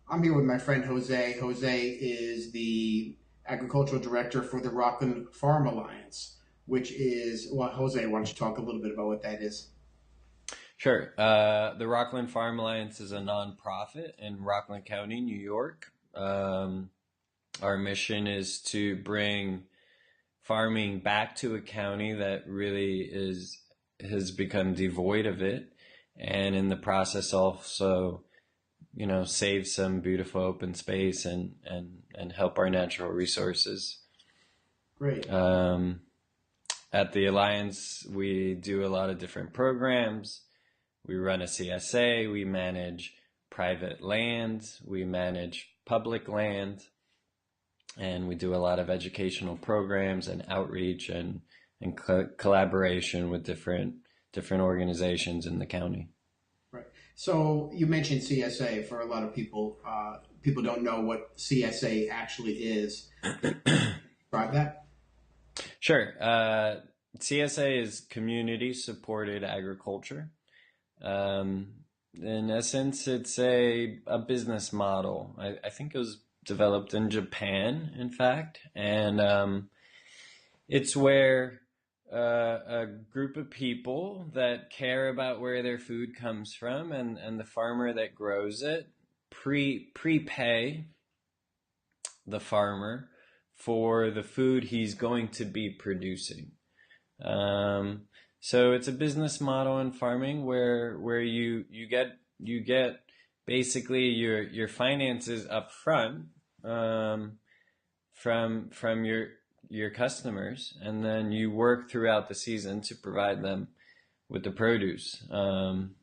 I'm here with my friend Jose. Jose is the agricultural director for the Rockland Farm Alliance, which is, well, Jose, why don't you talk a little bit about what that is? Sure. The Rockland Farm Alliance is a nonprofit in Rockland County, New York. Our mission is to bring farming back to a county that really is has become devoid of it, and in the process also, save some beautiful open space and help our natural resources. Great. Um, at the Alliance, we do a lot of different programs. We run a CSA, we manage private land, we manage public land, and we do a lot of educational programs and outreach and collaboration with different organizations in the county. Right. So you mentioned CSA. For a lot of people, people don't know what CSA actually is. Can you describe that? Sure. CSA is community supported agriculture. Um, in essence, it's a business model. I think it was developed in Japan, in fact, and it's where a group of people that care about where their food comes from and the farmer that grows it prepay the farmer for the food he's going to be producing. Um, so it's a business model in farming where you get basically your finances up front, um, from your customers, and then you work throughout the season to provide them with the produce. And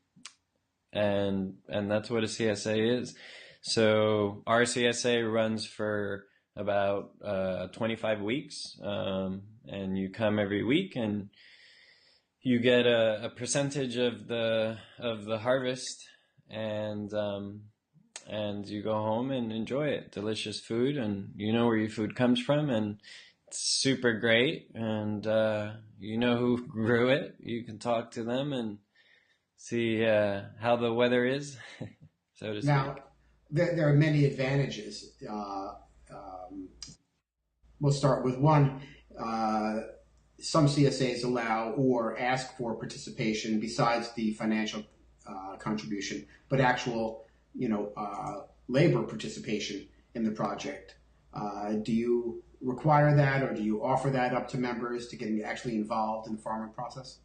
that's what a CSA is. So our CSA runs for about 25 weeks, and you come every week and you get a percentage of the harvest, and you go home and enjoy it. Delicious food, and you know where your food comes from, and it's super great. And you know who grew it. You can talk to them and see how the weather is, so to Now, speak. there are many advantages. We'll start with one. Uh, some CSAs allow or ask for participation besides the financial contribution, but actual, labor participation in the project. Do you require that, or do you offer that up to members to get actually involved in the farming process?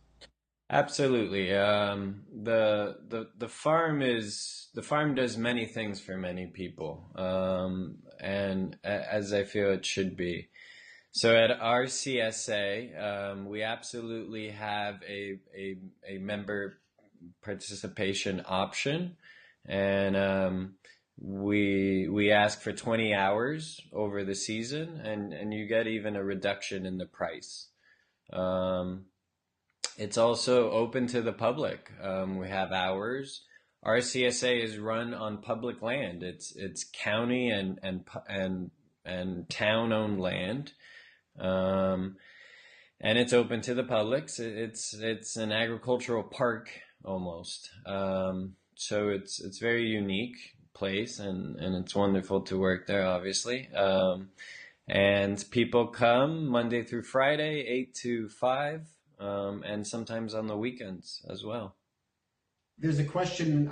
Absolutely. The farm does many things for many people, and as I feel it should be. So at our CSA, we absolutely have a member participation option, and we ask for 20 hours over the season, and you get even a reduction in the price. Um, it's also open to the public. We have hours. Our CSA is run on public land. It's county and town owned land, um, and it's open to the public. So it's an agricultural park almost. So it's very unique place, and it's wonderful to work there, obviously. And people come Monday through Friday, 8 to 5, and sometimes on the weekends as well. There's a question.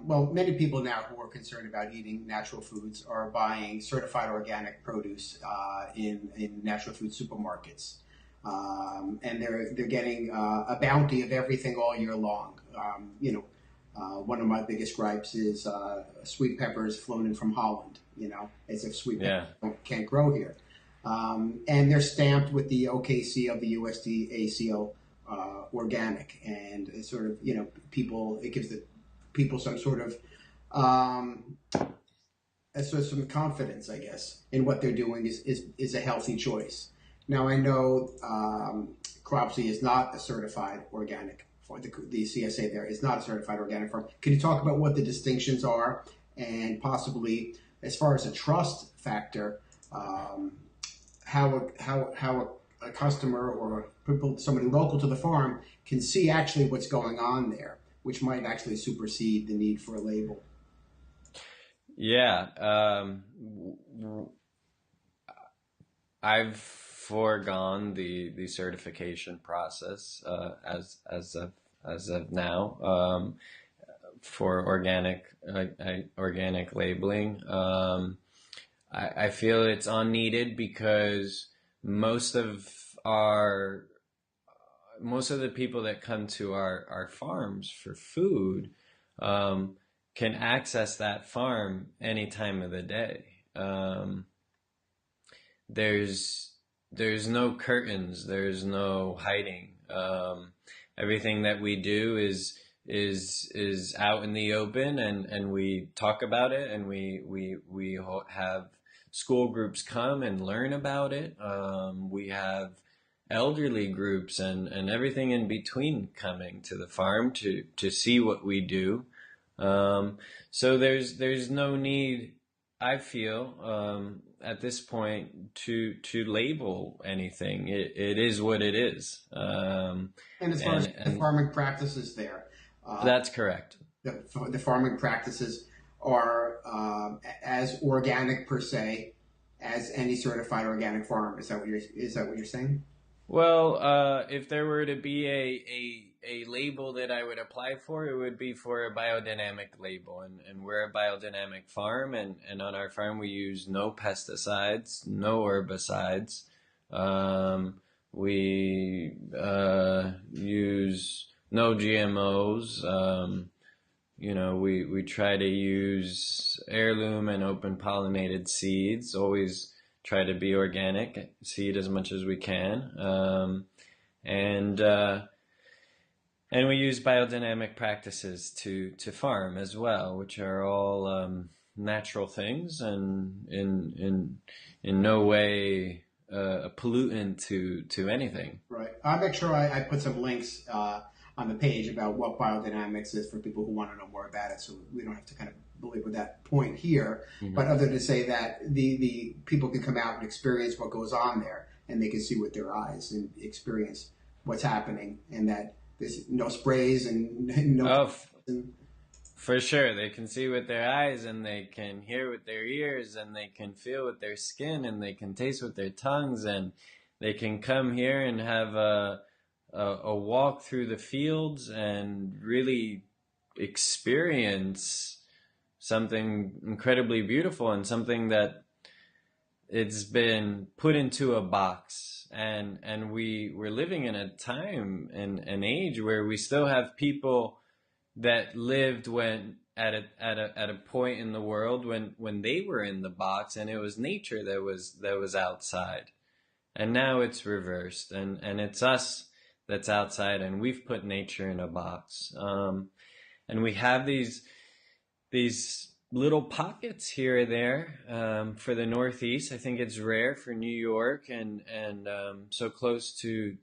Well, many people now who are concerned about eating natural foods are buying certified organic produce in natural food supermarkets, and they're getting a bounty of everything all year long. One of my biggest gripes is sweet peppers flown in from Holland. As if sweet peppers Yeah. can't grow here, and they're stamped with the OKC of the USDA seal organic, and it's sort of people. It gives the people some sort of um, some confidence, I guess, in what they're doing is a healthy choice. Now I know Cropsey is not a certified organic for the CSA. There is not a certified organic farm. Can you talk about what the distinctions are, and possibly as far as a trust factor, um, how a customer or people, somebody local to the farm, can see actually what's going on there, which might actually supersede the need for a label. Yeah, I've foregone the certification process as of now, for organic labeling. I feel it's unneeded because most of our most of the people that come to our farms for food, um, can access that farm any time of the day. There's there's no curtains, there's no hiding. Everything that we do is out in the open, and we talk about it, and we have school groups come and learn about it. We have elderly groups and everything in between coming to the farm to see what we do. So there's no need, I feel, at this point to label anything. It is what it is. And as far as the And farming practices there, uh, that's correct. the farming practices are as organic per se as any certified organic farm. Is that what you're saying? Well, if there were to be a label that I would apply for, it would be for a biodynamic label. And we're a biodynamic farm, and on our farm we use no pesticides, no herbicides. Um, we use no GMOs. We try to use heirloom and open pollinated seeds, always try to be organic, seed as much as we can. And and we use biodynamic practices to farm as well, which are all natural things, and in no way a pollutant to anything. Right. I'll make sure I put some links on the page about what biodynamics is for people who want to know more about it, so we don't have to kind of belabor that point here. Mm-hmm. But other to say that the people can come out and experience what goes on there, and they can see with their eyes and experience what's happening, and that there's no sprays and no. Oh, for sure. They can see with their eyes, and they can hear with their ears, and they can feel with their skin, and they can taste with their tongues, and they can come here and have a walk through the fields and really experience something incredibly beautiful, and something that it's been put into a box. And we're living in a time and an age where we still have people that lived when at a point in the world when they were in the box, and it was nature that was outside. And now it's reversed, and it's us that's outside, and we've put nature in a box. And we have these little pockets here or there, for the Northeast. I think it's rare for New York, and so close to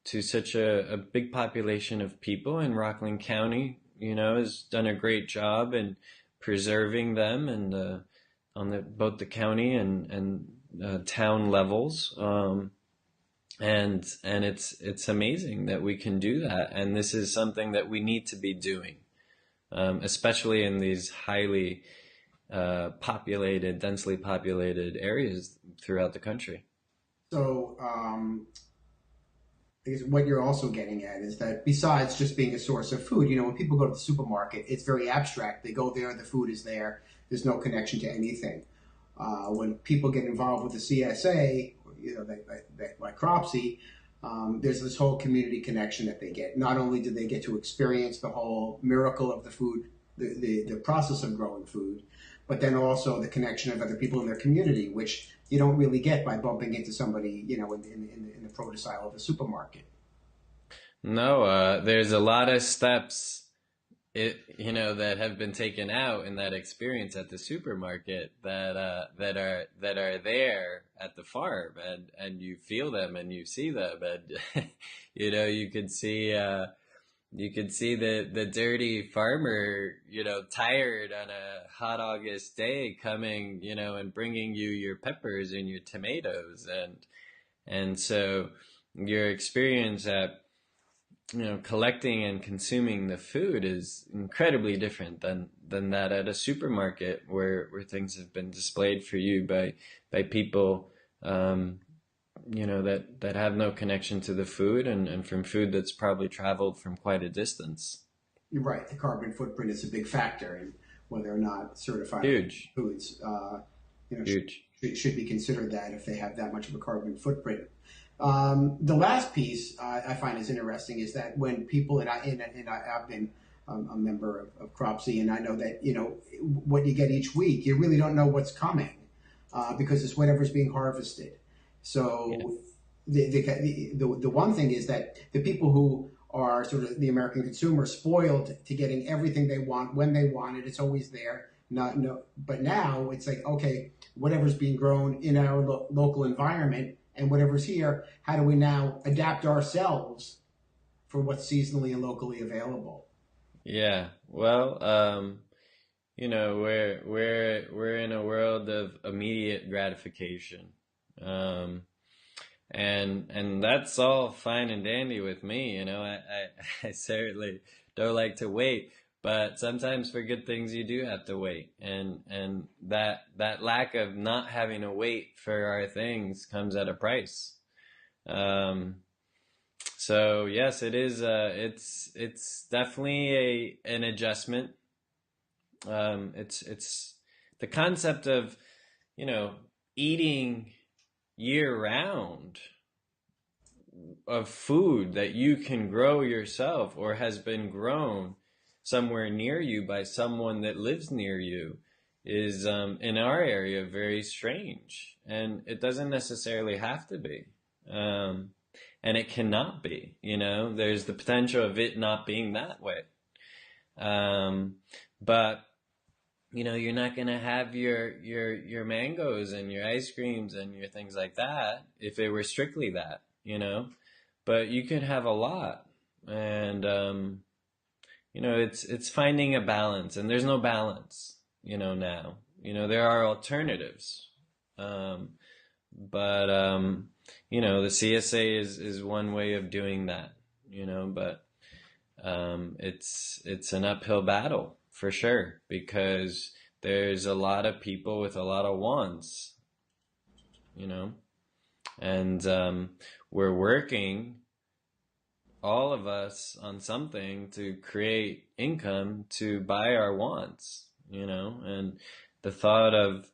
such a big population of people. In Rockland County, has done a great job in preserving them, and on both the county and town levels. And it's amazing that we can do that, and this is something that we need to be doing, especially in these highly densely populated areas throughout the country. So I guess what you're also getting at is that besides just being a source of food, when people go to the supermarket, it's very abstract. They go there, the food is there. There's no connection to anything. When people get involved with the CSA, like Cropsey, there's this whole community connection that they get. Not only do they get to experience the whole miracle of the food, the process of growing food, but then also the connection of other people in their community, which you don't really get by bumping into somebody, in the produce aisle of a supermarket. No, there's a lot of steps that have been taken out in that experience at the supermarket that are there at the farm, and you feel them and you see them, and you could see the dirty farmer, tired on a hot August day, coming, and bringing you your peppers and your tomatoes, and so your experience collecting and consuming the food is incredibly different than that at a supermarket where things have been displayed for you by people, that have no connection to the food and from food that's probably traveled from quite a distance. You're right. The carbon footprint is a big factor in whether or not certified Huge, foods, huge. should be considered that if they have that much of a carbon footprint. The last piece I find is interesting is that when people I've been a member of Cropsey, and I know that what you get each week, you really don't know what's coming because it's whatever's being harvested. So the one thing is that the people who are sort of the American consumer spoiled to getting everything they want when they want it. It's always there. But now it's like, okay, whatever's being grown in our local environment and whatever's here, how do we now adapt ourselves for what's seasonally and locally available? Yeah. Well, we're in a world of immediate gratification. Um, and that's all fine and dandy with me. I certainly don't like to wait, but sometimes for good things you do have to wait, and that lack of not having to wait for our things comes at a price. Um, so yes, it is. It's definitely an adjustment. It's the concept of you know eating year round of food that you can grow yourself or has been grown somewhere near you by someone that lives near you is in our area very strange, and it doesn't necessarily have to be, and it cannot be. There's the potential of it not being that way, but you're not gonna have your mangoes and your ice creams and your things like that if it were strictly that. But you could have a lot, and it's finding a balance, and there's no balance, now. There are alternatives, but the CSA is one way of doing that, but it's an uphill battle for sure, because there's a lot of people with a lot of wants, and we're working, all of us, on something to create income to buy our wants, and the thought of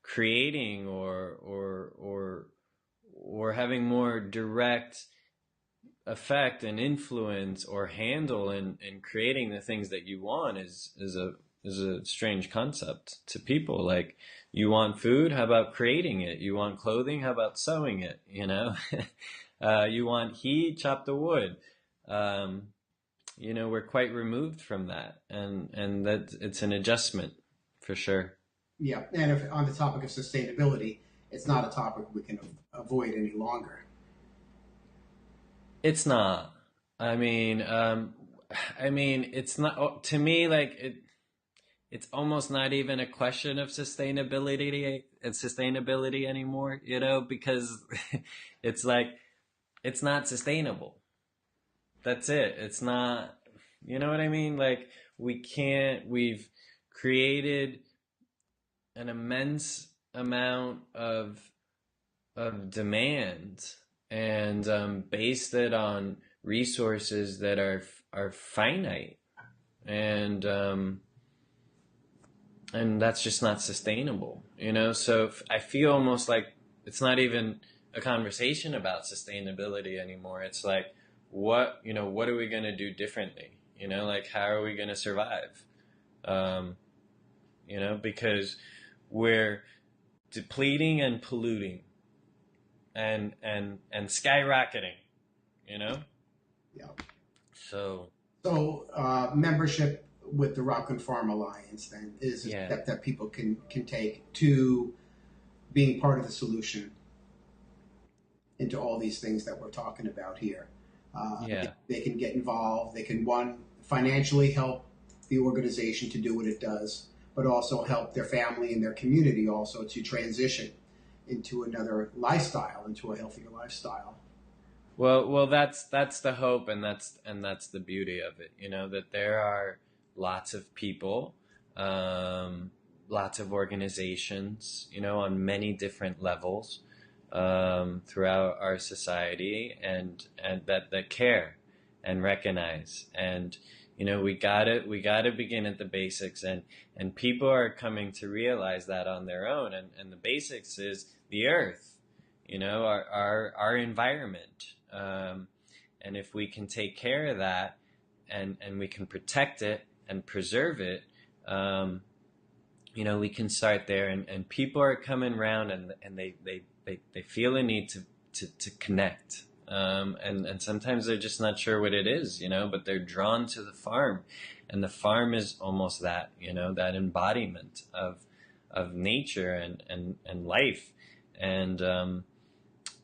creating or having more direct effect and influence or handle in creating the things that you want is a strange concept to people. Like, you want food, how about creating it? You want clothing, how about sewing it? You want heat, chop the wood. We're quite removed from that, and that it's an adjustment for sure. Yeah, and if on the topic of sustainability, it's not a topic we can avoid any longer. It's not. It's not, to me, like it's almost not even a question of sustainability anymore, because it's like, it's not sustainable. That's it. It's not, you know what I mean? Like, we've created an immense amount of demand, and based it on resources that are finite, and that's just not sustainable. So I feel almost like it's not even a conversation about sustainability anymore. It's like, what are we going to do differently? Like, how are we going to survive? Because we're depleting and polluting and skyrocketing, Yeah. So Membership with the Rockland Farm Alliance then is a yeah, step that people can take to being part of the solution into all these things that we're talking about here. yeah, They can get involved. They can, one, financially help the organization to do what it does, but also help their family and their community also to transition into another lifestyle, into a healthier lifestyle. Well, that's the hope, and that's the beauty of it. You know that there are lots of people, um, lots of organizations. You know, on many different levels throughout our society, and that care and recognize. And you know, we gotta begin at the basics, and people are coming to realize that on their own. And the basics is the earth, you know, our environment. And if we can take care of that, and we can protect it and preserve it, um, you know, we can start there. And people are coming around, and they feel a need to connect. And sometimes they're just not sure what it is, you know, but they're drawn to the farm. And the farm is almost that, you know, that embodiment of nature and life. And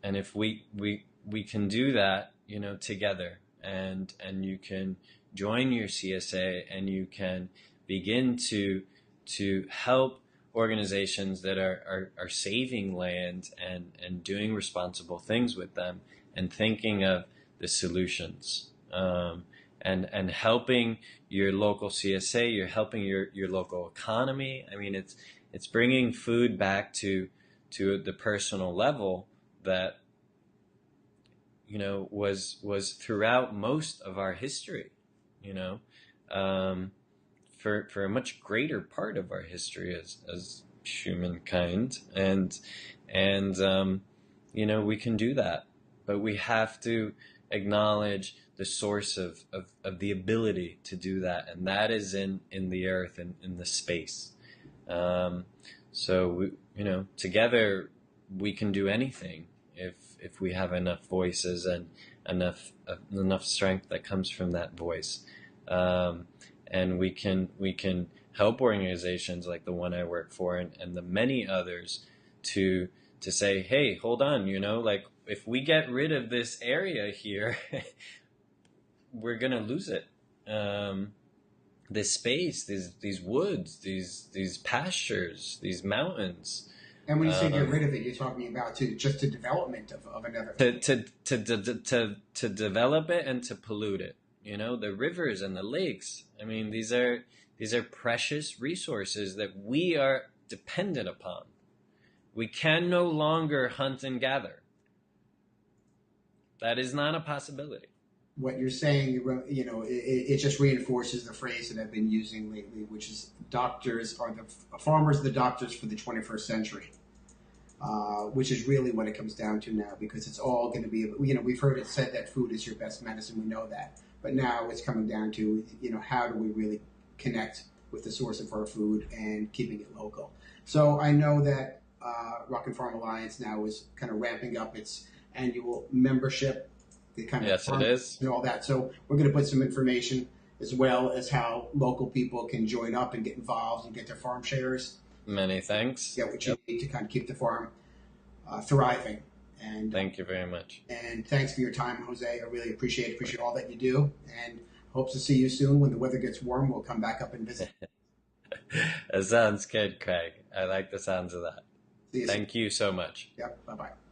if we can do that, you know, together, and you can join your CSA, and you can begin to help organizations that are saving land, and doing responsible things with them, and thinking of the solutions, and helping your local CSA. You're helping your local economy. I mean, it's bringing food back to the personal level that, you know, was throughout most of our history, you know, um, for a much greater part of our history as humankind. And you know, we can do that, but we have to acknowledge the source of the ability to do that, and that is in the earth and in the space. um, so we, you know, together we can do anything if we have enough voices, and enough strength that comes from that voice. Um, and we can help organizations like the one I work for, and the many others, to say, hey, hold on, you know, like, if we get rid of this area here, we're gonna lose it. This space, these woods, these pastures, these mountains. And when you say get Um, rid of it, you're talking about just the development of another. to develop it and to pollute it. You know, the rivers and the lakes. I mean, these are precious resources that we are dependent upon. We can no longer hunt and gather. That is not a possibility. What you're saying, you know, it just reinforces the phrase that I've been using lately, which is doctors are the farmers, the doctors for the 21st century. Which is really what it comes down to now, because it's all going to be, you know, we've heard it said that food is your best medicine. We know that, but now it's coming down to, you know, how do we really connect with the source of our food and keeping it local. So I know that Rockland Farm Alliance now is kind of ramping up its annual membership, the kind of Yes, it farm is. and all that. So we're going to put some information, as well as how local people can join up and get involved and get their farm shares, Many thanks. get what you Yep. need to kind of keep the farm thriving. Thank you very much. And thanks for your time, Jose. I really appreciate all that you do, and hope to see you soon when the weather gets warm. We'll come back up and visit. That sounds good, Craig. I like the sounds of that. See you soon. Thank you so much. Yep. Bye bye.